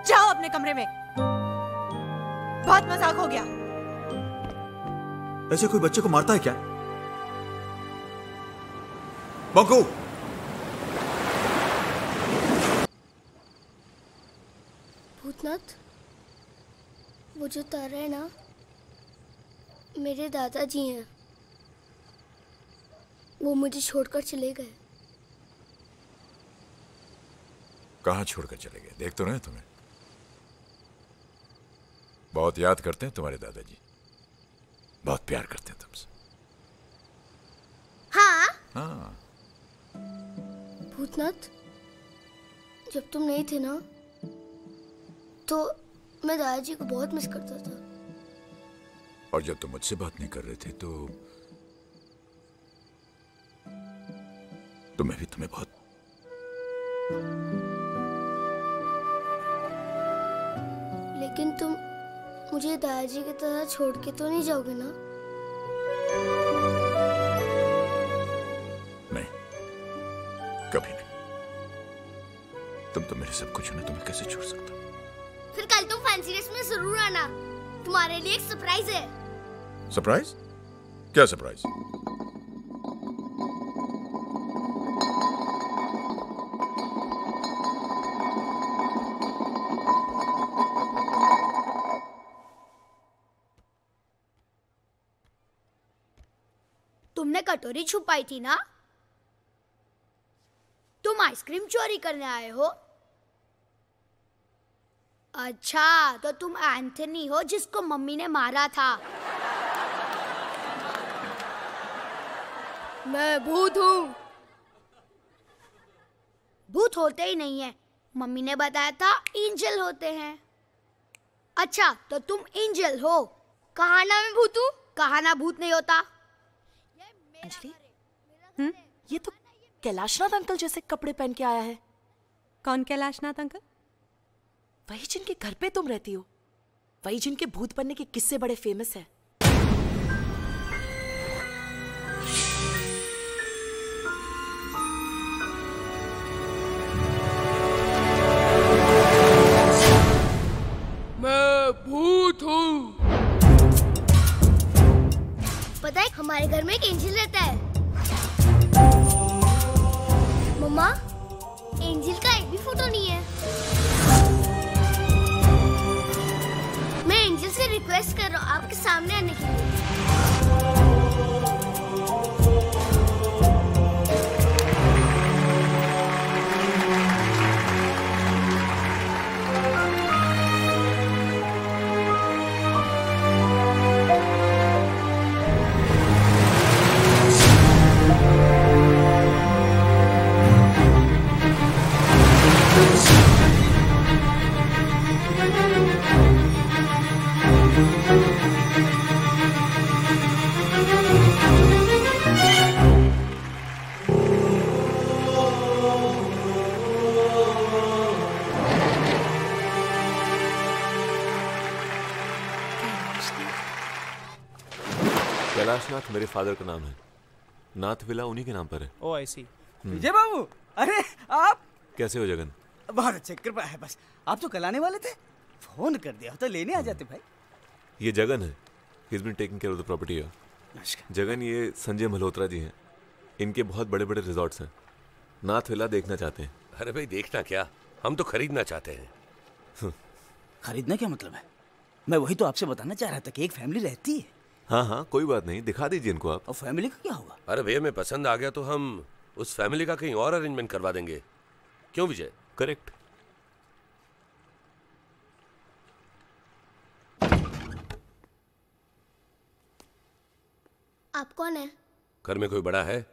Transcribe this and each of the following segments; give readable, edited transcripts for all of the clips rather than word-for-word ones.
जाओ अपने कमरे में, बहुत मजाक हो गया। ऐसे कोई बच्चे को मारता है क्या? बंकू! भूतनाथ, वो जो तारा है ना, मेरे दादाजी हैं। वो मुझे छोड़कर चले गए। कहाँ छोड़कर चले गए? देख तो रहे तुम्हें। बहुत याद करते हैं तुम्हारे दादाजी, बहुत प्यार करते हैं तुमसे। हाँ? हाँ। भूतनाथ, जब तुम नहीं थे ना, तो मैं दादाजी को बहुत मिस करता था। और जब तुम मुझसे बात नहीं कर रहे थे तो मैं भी तुम्हें बहुत। लेकिन तुम मुझे दादाजी की तरह छोड़ के तो नहीं जाओगे ना? नहीं, कभी नहीं। तुम तो मेरे सब कुछ हो ना, तुम्हें कैसे छोड़ सकता हूं? फिर कल तुम फैंसी ड्रेस में जरूर आना, तुम्हारे लिए एक सरप्राइज है। सरप्राइज? क्या सरप्राइज? तुमने कटोरी छुपाई थी ना? तुम आइसक्रीम चोरी करने आए हो? अच्छा, तो तुम एंथनी हो जिसको मम्मी ने मारा था। मैं भूत हूँ। भूत होते ही नहीं है, मम्मी ने बताया था एंजल होते हैं। अच्छा, तो तुम एंजल हो। कहा ना मैं भूत हूँ? कहा ना भूत नहीं होता। अंजलि, ये तो कैलाशनाथ अंकल जैसे कपड़े पहन के आया है। कौन कैलाशनाथ अंकल? वही जिनके घर पे तुम रहती हो, वही जिनके भूत बनने के किस्से बड़े फेमस है। मैं भूत हूँ। पता है हमारे घर में एक एंजल रहता है। मम्मा, एंजल का एक भी फोटो नहीं है। मैं एंजल से रिक्वेस्ट कर रहा हूँ आपके सामने आने के लिए। कैलाशनाथ मेरे फादर का नाम है। नाथ विला उन्हीं के नाम पर है। ओ आई सी। विजय बाबू, अरे आप कैसे हो जगन? बहुत अच्छे, कृपा है। बस आप तो कल आने वाले थे, फोन कर दिया तो लेने आ जाते भाई। ये जगन है। He is been taking care of the property here. Jagan, ये संजय मल्होत्रा जी हैं। इनके बहुत बड़े बड़े रिजॉर्ट्स हैं। नाथ विला देखना चाहते हैं। अरे भाई, देखना क्या, हम तो खरीदना चाहते हैं। खरीदना क्या मतलब है? मैं वही तो आपसे बताना चाह रहा था कि एक फैमिली रहती है। हाँ हाँ, कोई बात नहीं, दिखा दीजिए इनको आप। और फैमिली का क्या होगा? अरे भैया, मैं पसंद आ गया तो हम उस फैमिली का कहीं और अरेंजमेंट करवा देंगे। क्यों विजय? करेक्ट। आप कौन है? घर में कोई बड़ा है?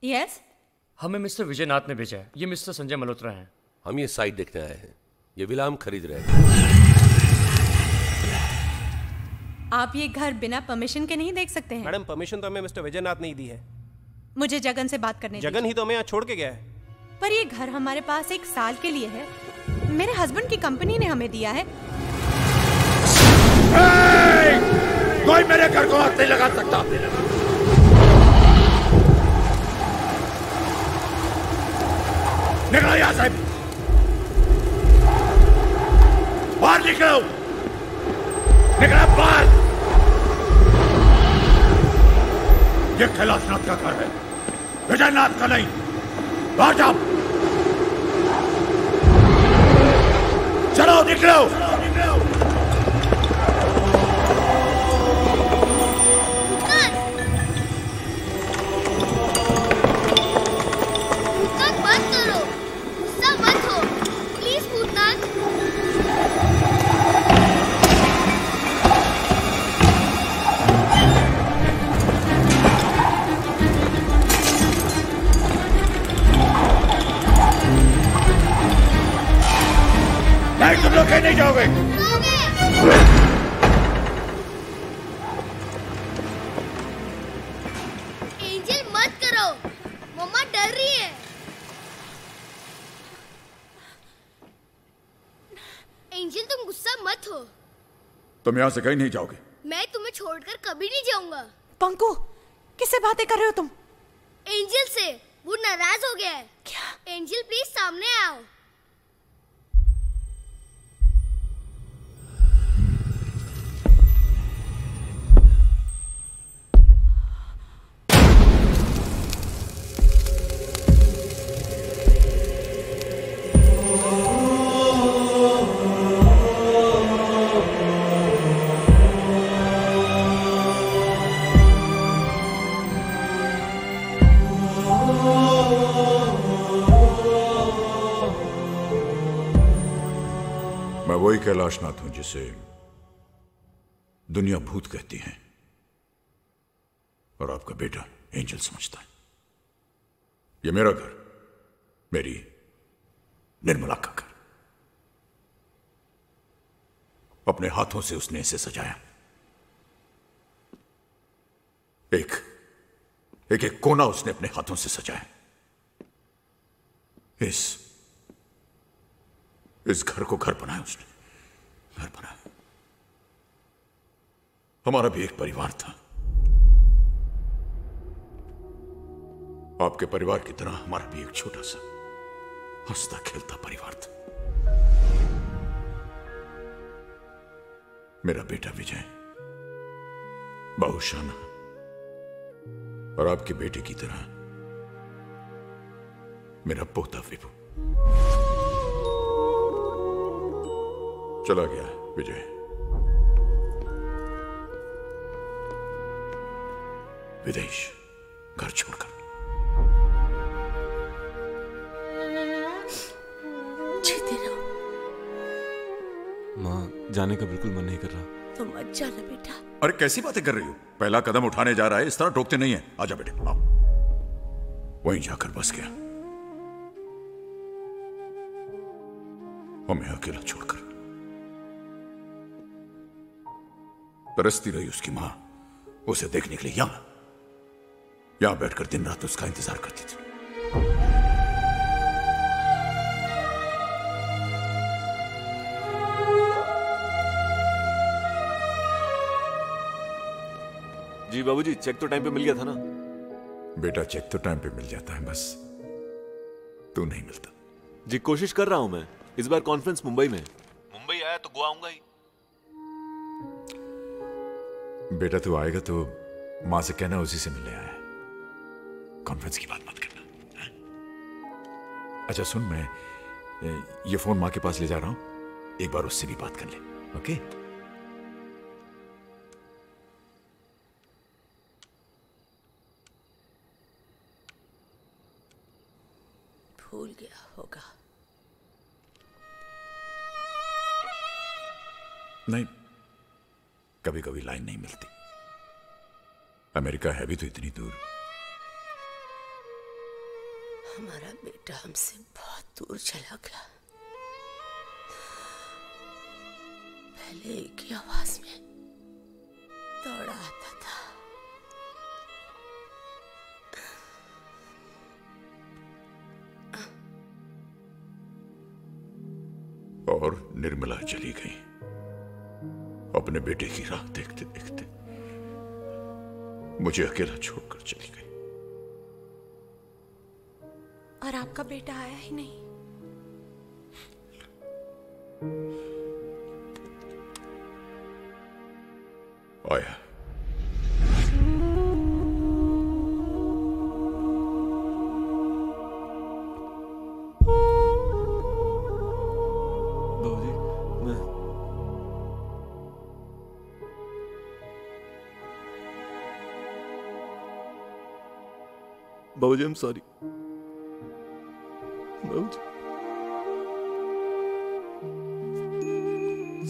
यस, हमें मिस्टर विजय नाथ ने भेजा है। ये मिस्टर संजय मल्होत्रा हैं। हम ये साइट देखने आए हैं। ये विला हम खरीद रहे हैं। आप ये घर बिना परमिशन के नहीं देख सकते हैं। मैडम, परमिशन तो हमें मिस्टर विजय नाथ ने ही दी है। मुझे जगन से बात करने जगन ही तो हमें यहाँ छोड़ के गया है। पर ये घर हमारे पास 1 साल के लिए है। मेरे हस्बैंड की कंपनी ने हमें दिया है। कोई मेरे घर को हाथ नहीं लगा सकता। निकलो यहां से, बाहर निकलो, निकलो बाहर। ये कैलाशनाथ का घर है, विजयनाथ का नहीं। बाहर जाओ, चलो निकलो। तुम लोग कहीं नहीं जाओगे। एंजल मत करो, मम्मा डर रही है। एंजल तुम गुस्सा मत हो। तुम यहाँ से कहीं नहीं जाओगे। मैं तुम्हें छोड़कर कभी नहीं जाऊंगा। पंकु, किससे बातें कर रहे हो तुम? एंजल से। वो नाराज हो गया है। क्या? एंजल प्लीज सामने आओ। वही कैलाशनाथ हूं जिसे दुनिया भूत कहती है और आपका बेटा एंजल समझता है। ये मेरा घर, मेरी निर्मला का घर। अपने हाथों से उसने इसे सजाया। एक एक कोना उसने अपने हाथों से सजाया। इस घर को घर बनाया उसने, घर बनाया। हमारा भी एक परिवार था, आपके परिवार की तरह हमारा भी एक छोटा सा हंसता खेलता परिवार था। मेरा बेटा विजय बहुशाना और आपके बेटे की तरह मेरा पोता विभू। चला गया विजय। विदेश, घर छोड़कर। जीते रहो। माँ, जाने का बिल्कुल मन नहीं कर रहा। तो मत जाना बेटा। अरे कैसी बातें कर रही हो? पहला कदम उठाने जा रहा है, इस तरह टोकते नहीं है। आजा बेटे, आओ। वहीं जाकर बस गया, हमें अकेला छोड़कर। तरसती रही उसकी मां उसे देखने के लिए। यहां बैठकर दिन रात उसका इंतजार करती थी। जी बाबूजी, चेक तो टाइम पे मिल गया था ना? बेटा, चेक तो टाइम पे मिल जाता है, बस तू नहीं मिलता। जी कोशिश कर रहा हूं मैं। इस बार कॉन्फ्रेंस मुंबई में। मुंबई आया तो गोवा आऊंगा ही। बेटा तू आएगा तो मां से कहना उसी से मिलने आया है। कॉन्फ्रेंस की बात मत करना। अच्छा सुन, मैं ये फोन मां के पास ले जा रहा हूं, एक बार उससे भी बात कर ले। ओके? भूल गया होगा। नहीं, कभी कभी लाइन नहीं मिलती। अमेरिका है भी तो इतनी दूर। हमारा बेटा हमसे बहुत दूर चला गया। पहले एक ही आवाज में दौड़ा आता था। और निर्मला चली गई अपने बेटे की राह देखते देखते। मुझे अकेला छोड़कर चली गई। और आपका बेटा आया ही नहीं। आया। बाबूजी, आई एम सॉरी। बाबूजी,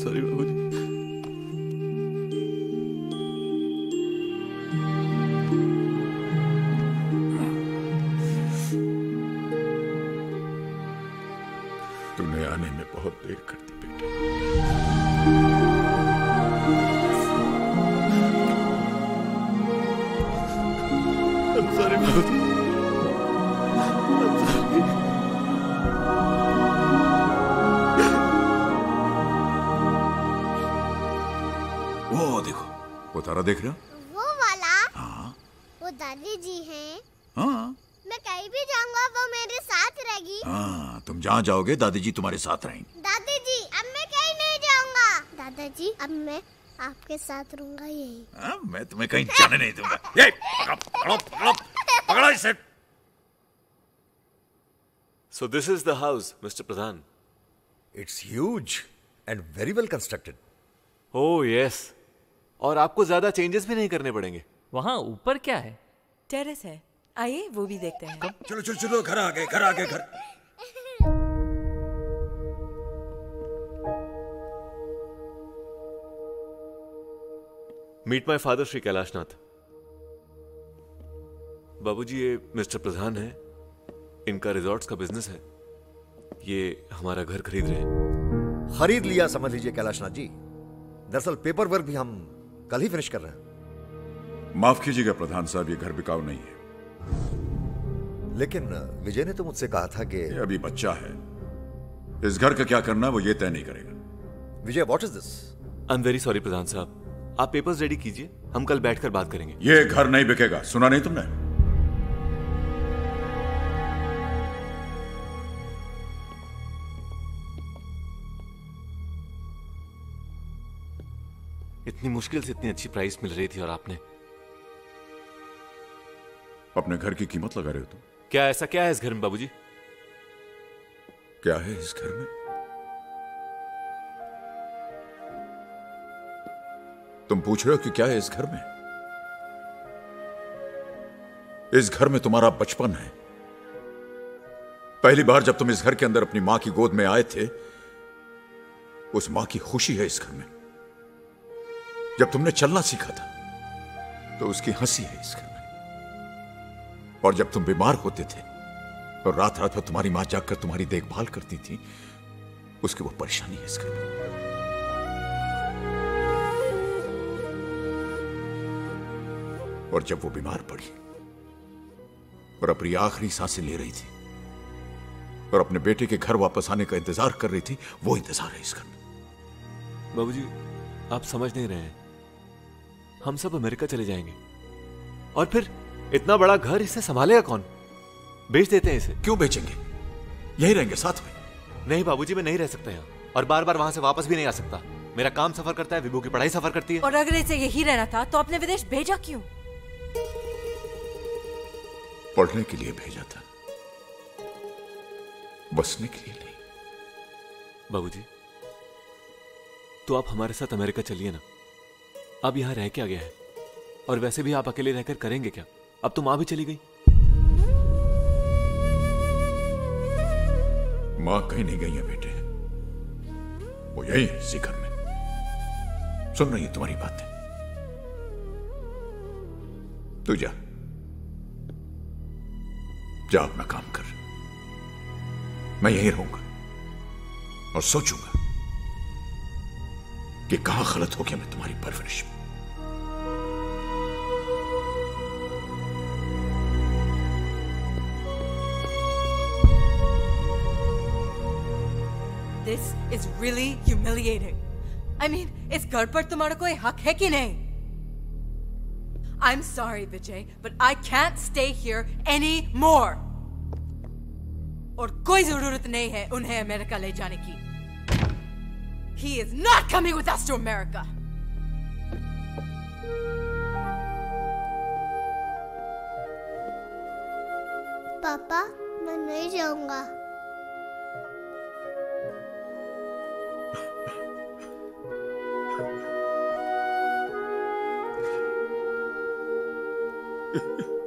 सॉरी बाबूजी। तूने आने में बहुत देर कर दी बेटे। I'm sorry बाबूजी। वो देखो, वो तारा देख रहे हो? वो वाला? हाँ। वो दादी जी हैं। हाँ। मैं कहीं भी जाऊंगा वो मेरे साथ रहेगी। हाँ, तुम जहाँ जाओगे दादी जी तुम्हारे साथ रहेंगी। दादी जी, अब मैं कहीं नहीं जाऊंगा। दादाजी, अब मैं आपके साथ रहूंगा यही। हाँ, मैं तुम्हें कहीं जाने नहीं दूंगा। ये पकड़ो, पकड़ो, पकड़ो इसे। So this is the house, Mr. Pradhan. It's huge and very well constructed. Oh yes. और आपको ज्यादा चेंजेस भी नहीं करने पड़ेंगे। वहाँ ऊपर क्या है? टेरेस है, आइए वो भी देखते हैं। चलो चलो चलो, घर आ गए, घर आ गए, घर। Meet my father Shri Kailashnath. बाबूजी, ये मिस्टर प्रधान है, इनका रिजॉर्ट्स का बिजनेस है। ये हमारा घर खरीद रहे हैं। खरीद लिया समझ लीजिए कैलाशनाथ जी। दरअसल पेपर वर्क भी हम कल ही फिनिश कर रहे हैं। माफ कीजिएगा प्रधान साहब, ये घर बिकाऊ नहीं है। लेकिन विजय ने तो मुझसे कहा था कि ये अभी बच्चा है, इस घर का क्या करना है वो ये तय नहीं करेगा। Vijay, what is this? I am very sorry प्रधान साहब, आप पेपर्स रेडी कीजिए, हम कल बैठकर बात करेंगे। ये घर नहीं बिकेगा, सुना नहीं तुमने? इतनी मुश्किल से इतनी अच्छी प्राइस मिल रही थी और आपने अपने घर की कीमत लगा रहे हो तुम। क्या ऐसा क्या है इस घर में बाबूजी? क्या है इस घर में? तुम पूछ रहे हो कि क्या है इस घर में? इस घर में तुम्हारा बचपन है। पहली बार जब तुम इस घर के अंदर अपनी मां की गोद में आए थे, उस मां की खुशी है इस घर में। जब तुमने चलना सीखा था तो उसकी हंसी है इस घर में। और जब तुम बीमार होते थे और रात रात भर तुम्हारी मां जागकर तुम्हारी देखभाल करती थी, उसकी वो परेशानी है इस घर में। और जब वो बीमार पड़ी और अपनी आखिरी सांसें ले रही थी और अपने बेटे के घर वापस आने का इंतजार कर रही थी, वो इंतजार है इस घर में। बाबूजी, आप समझ नहीं रहे हैं, हम सब अमेरिका चले जाएंगे और फिर इतना बड़ा घर, इसे संभालेगा कौन? बेच देते हैं इसे। क्यों बेचेंगे? यही रहेंगे साथ में। नहीं बाबूजी, मैं नहीं रह सकता यहाँ और बार बार वहां से वापस भी नहीं आ सकता। मेरा काम सफर करता है, विभू की पढ़ाई सफर करती है। और अगर इसे यही रहना था तो आपने विदेश भेजा क्यों? पढ़ने के लिए भेजा था, बसने के लिए नहीं। बाबूजी, तो आप हमारे साथ अमेरिका चलिए ना। अब यहां रह क्या गया है? और वैसे भी आप अकेले रहकर करेंगे क्या? अब तो मां भी चली गई। मां कहीं नहीं गई है बेटे, वो यही है इसी घर में। सुन रही है तुम्हारी बातें। तू जा जा, अपना काम कर। मैं यहीं रहूंगा और सोचूंगा कि कहां गलत हो गया मैं तुम्हारी परवरिश में। This is really humiliating. I mean, इस घर पर तुम्हारा कोई हक है कि नहीं? I'm sorry, Vijay, but I can't stay here anymore. और कोई जरूरत नहीं है उन्हें अमेरिका ले जाने की। He is not coming with us to America. पापा मैं नहीं जाऊंगा। Ha ha ha.